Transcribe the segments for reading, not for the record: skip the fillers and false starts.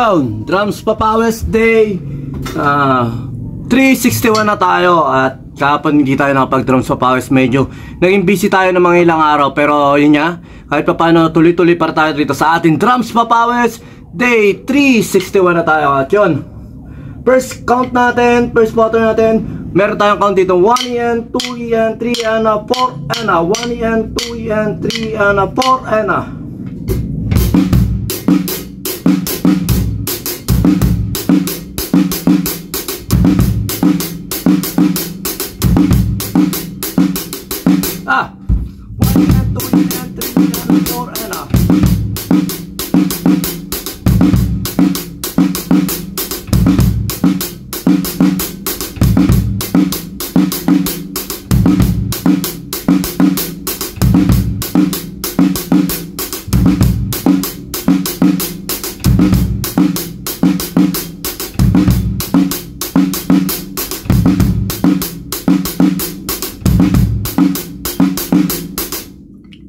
Yon, Drums Papawis Day 361 na tayo. At kahapon hindi tayo nakapag Drums Papawis, medyo naging busy tayo ng mga ilang araw. Pero yun nga, kahit pa paano tuloy-tuloy para tayo dito sa ating Drums Papawis Day 361 na tayo. At yun, first count natin, first spotter natin, meron tayong count dito 1 yan, 2 yan, 3 yan, 4 yan, 1 yan, 2 yan, 3 yan, 4 yan.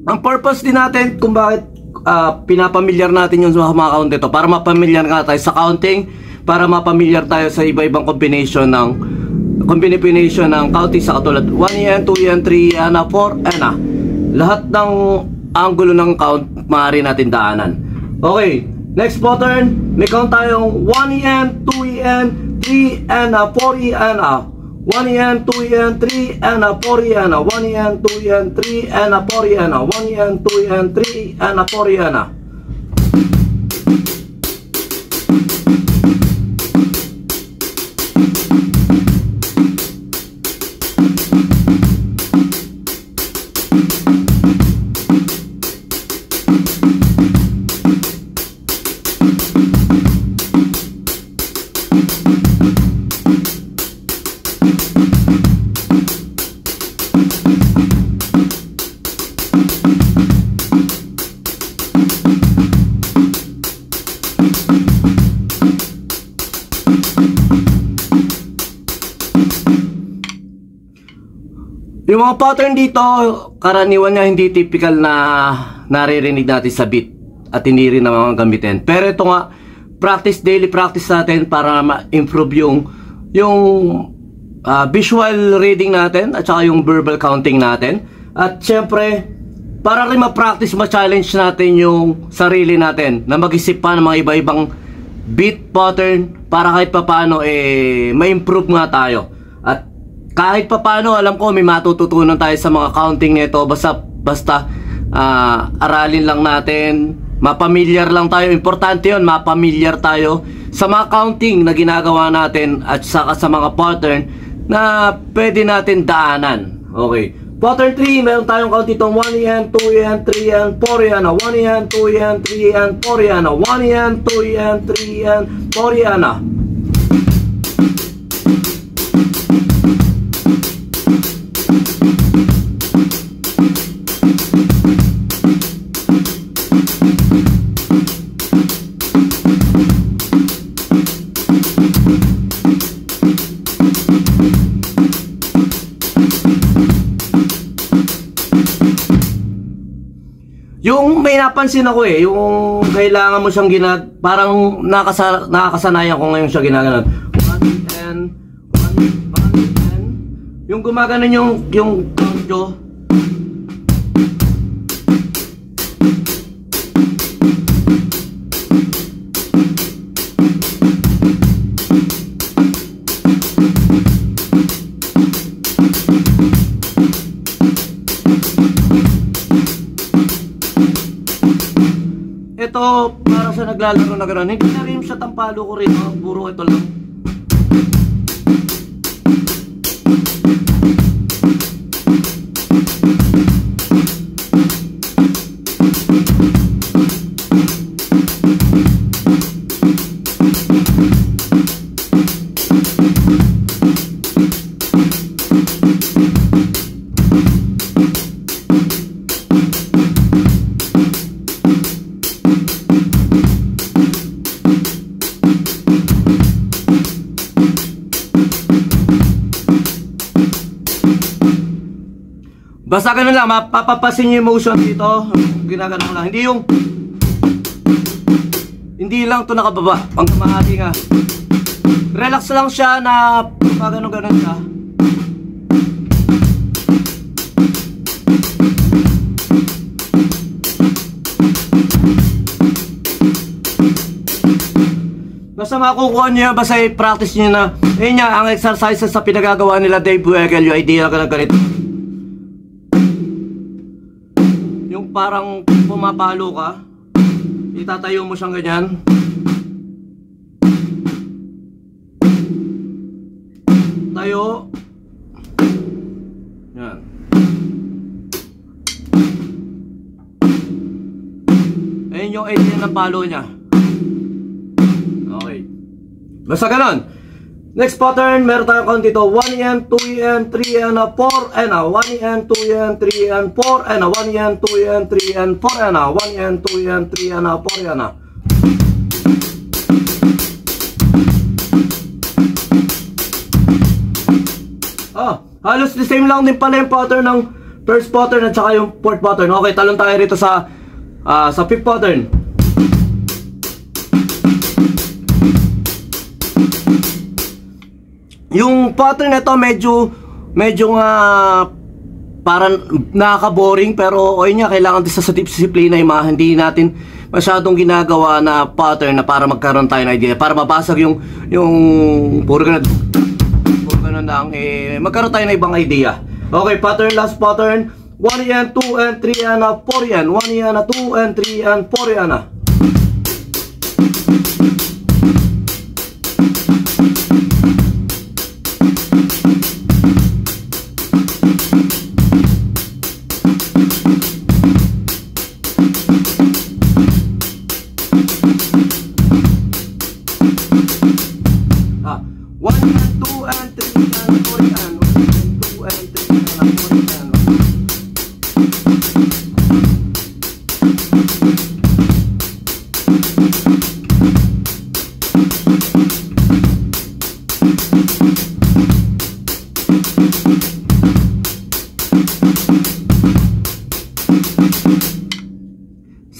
Ang purpose din natin kung bakit pinapamilyar natin yung mga count dito, para mapamilyar nga tayo sa counting, para mapamilyar tayo sa iba-ibang combination ng counting sa katulad 1 yan, 2 yan, 3 yan, 4 yan. Lahat ng angulo ng count maaari natin daanan. Okay, next pattern, may count tayong 1 yan, 2 yan, 3 yan, 4 yan. 1 yan, 2 yan, 3 yan, 4 yan, 1 yan, 2 yan, 3 yan, 4 yan, 1 yan, 2 yan, 3 yan, 4 yan. Yung mga pattern dito, karaniwan niya hindi typical na naririnig natin sa beat at hindi rin na mga gamitin. Pero ito nga, daily practice natin para ma-improve yung visual reading natin at saka yung verbal counting natin. At syempre, para rin ma-practice, ma-challenge natin yung sarili natin na mag-isip pa ng mga iba-ibang beat pattern para kahit pa paano ma-improve nga tayo. At kahit pa paano, alam ko may matututunan tayo sa mga counting nito. Basta aralin lang natin, mapamilyar lang tayo. Importante yun, mapamilyar tayo sa mga counting na ginagawa natin at saka sa mga pattern na pwede natin daanan. Okay, pattern 3, meron tayong count dito 1 yan, 2 yan, 3 yan, 4 yan, 1 yan, 2 yan, 3 yan, 4 yan, 1 yan, 2 yan, 3 yan, 4 yan. Yung may napansin ako yung kailangan mo siyang parang nakakasanayan ko ngayon siya ginaganon. 1 and yung gumaganon yung conjo. Ito, para sa naglalaro na gano'n, hindi na rin siya tampalo ko rin, puro ito lang. Basta ganun lang, mapapapasin yung emotion dito. Ginagano lang, hindi yung Hindi lang to nakababa. Pang mahati nga. Relax lang siya na ganun siya. Basta makukuha niyo, basta i-practice niyo na. Ayun nga, ang exercises sa pinagagawa nila Dave Weigel, yung idea ka na ganito. Yung parang pumapalo ka, itatayo mo siyang ganyan. Tayo. Yan. Ayun yung idea ng palo niya. Okay. Basta ganon. Next pattern, meron tayong count dito. 1 yen, 2 yen, 3 yen, 4 yen, 1 yen, 2 yen, 3 yen, 4 yen, 1 yen, 2 yen, 3 yen, 4 yen, 1 yen, 2 yen, 3 yen, 4 yen. Halos the same lang din pala yung pattern ng first pattern at saka yung fourth pattern. Okay, talon tayo rito sa fifth pattern. Yung pattern nito medyo nga parang nakaka-boring, pero ayun nga, kailangan din sa disiplina yung mga hindi natin masyadong ginagawa na pattern na para magkaroon tayo ng idea, para mabasag yung puro ganun lang, magkaroon tayo ng ibang idea. Okay, pattern, last pattern. 1 yen, 2 and 3 yen, 4 yen. 1 yen, 2 and 3 and 4 yen.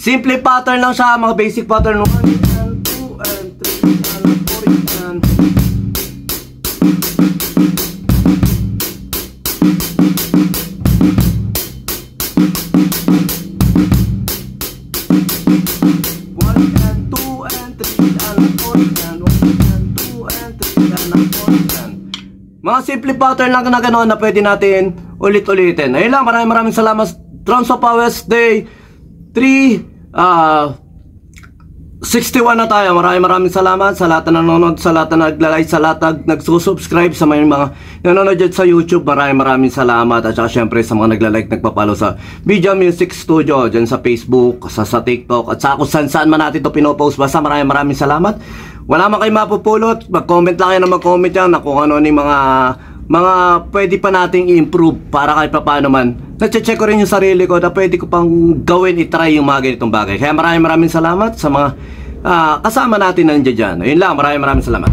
Simple pattern lang siya, mga basic pattern. 1 and 2 and 3 and 4 and mga simple pattern lang na gano'n na pwede natin ulit-ulitin. Ayun lang, maraming salamat. Drums of Powers Day 3 61 na tayo. Maraming salamat sa lahat na nanonood, sa lahat na nagla-like, sa lahat na nagsusubscribe, sa mga nanonood dyan sa YouTube. Maraming salamat. At saka syempre sa mga nagla-like, nagpapalo sa Video Music Studio dyan sa Facebook, sa TikTok, at sa kung saan man natin ito pinopost. Basta maraming salamat. Wala man kayo mapupulot, mag-comment lang kayo na mag-comment yan na kung ano ni mga pwede pa nating i-improve para kahit pa paano man. Na-check ko rin yung sarili ko na pwede ko pang gawin, i-try yung mga ganitong bagay. Kaya maraming salamat sa mga kasama natin nandiyan dyan. Ayun lang, maraming salamat.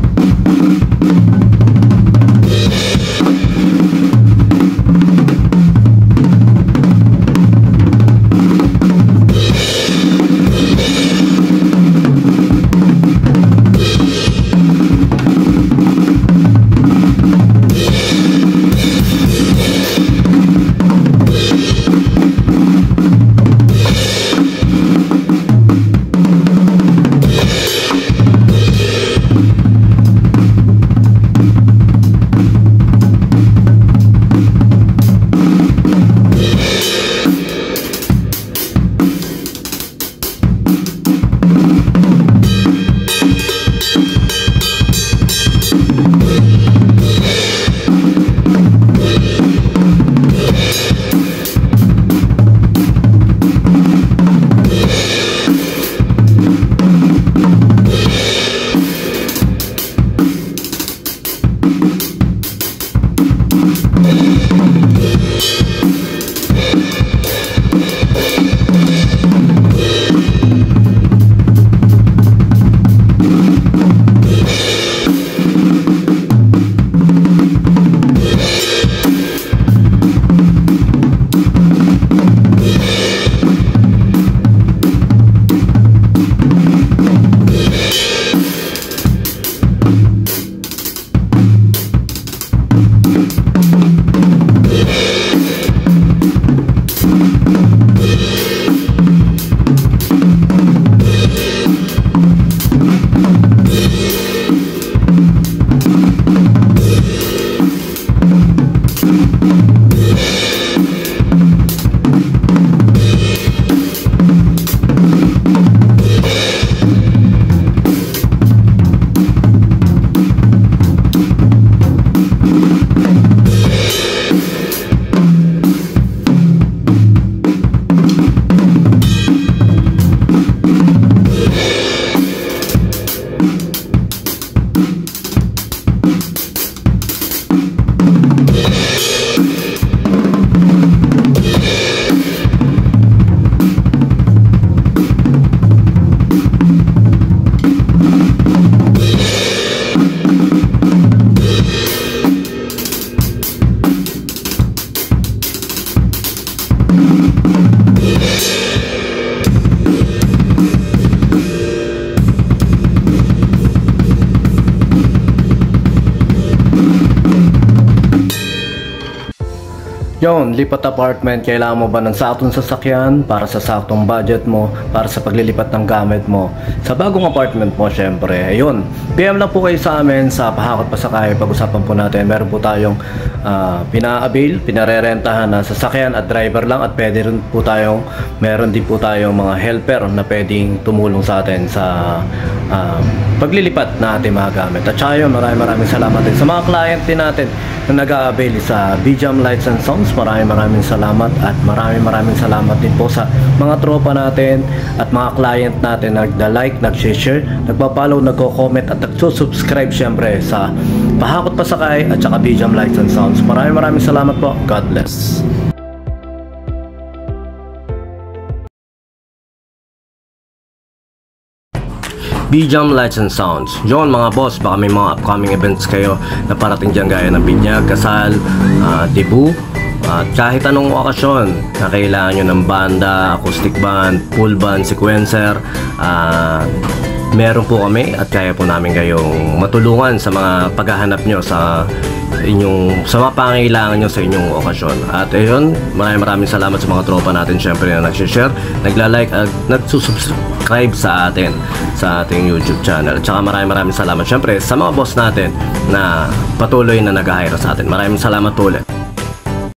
Yon, lipat apartment, kailangan mo ba ng saktong sasakyan para sa saktong budget mo, para sa paglilipat ng gamit mo sa bagong apartment mo? Syempre, ayun, PM lang po kayo sa amin sa Pahakot Pasakay. Pag-usapan po natin, meron po tayong pina-avail, pinarerentahan na sasakyan at driver lang, at pwede rin po tayong, meron din po tayong mga helper na pwedeng tumulong sa atin sa paglilipat na ating mga gamit. At saka yun, maraming salamat din sa mga client din natin na nag-a-avail sa BJAM Lights and Sounds. Maraming salamat, at maraming salamat din po sa mga tropa natin at mga client natin na nagda-like, nag-share, nagpa-follow, nagko-comment at nagsusubscribe syempre sa Pahakot Pasakay at saka BJAM Lights and Sounds. Maraming salamat po. God bless. BJAM Lights and Sounds. Yon mga boss, baka may mga upcoming events kayo na parating dyan gaya ng binyag, kasal, debut, at kahit anong okasyon na kailangan nyo ng banda, acoustic band, full band, sequencer, meron po kami at kaya po namin kayong matulungan sa mga paghahanap nyo sa mga pangailangan nyo sa inyong okasyon. At ayun, maraming salamat sa mga tropa natin syempre na nagsishare, nagla-like at nagsusubscribe sa atin sa ating YouTube channel. At saka maraming salamat syempre sa mga boss natin na patuloy na nag-hire sa atin. Maraming salamat po ulit.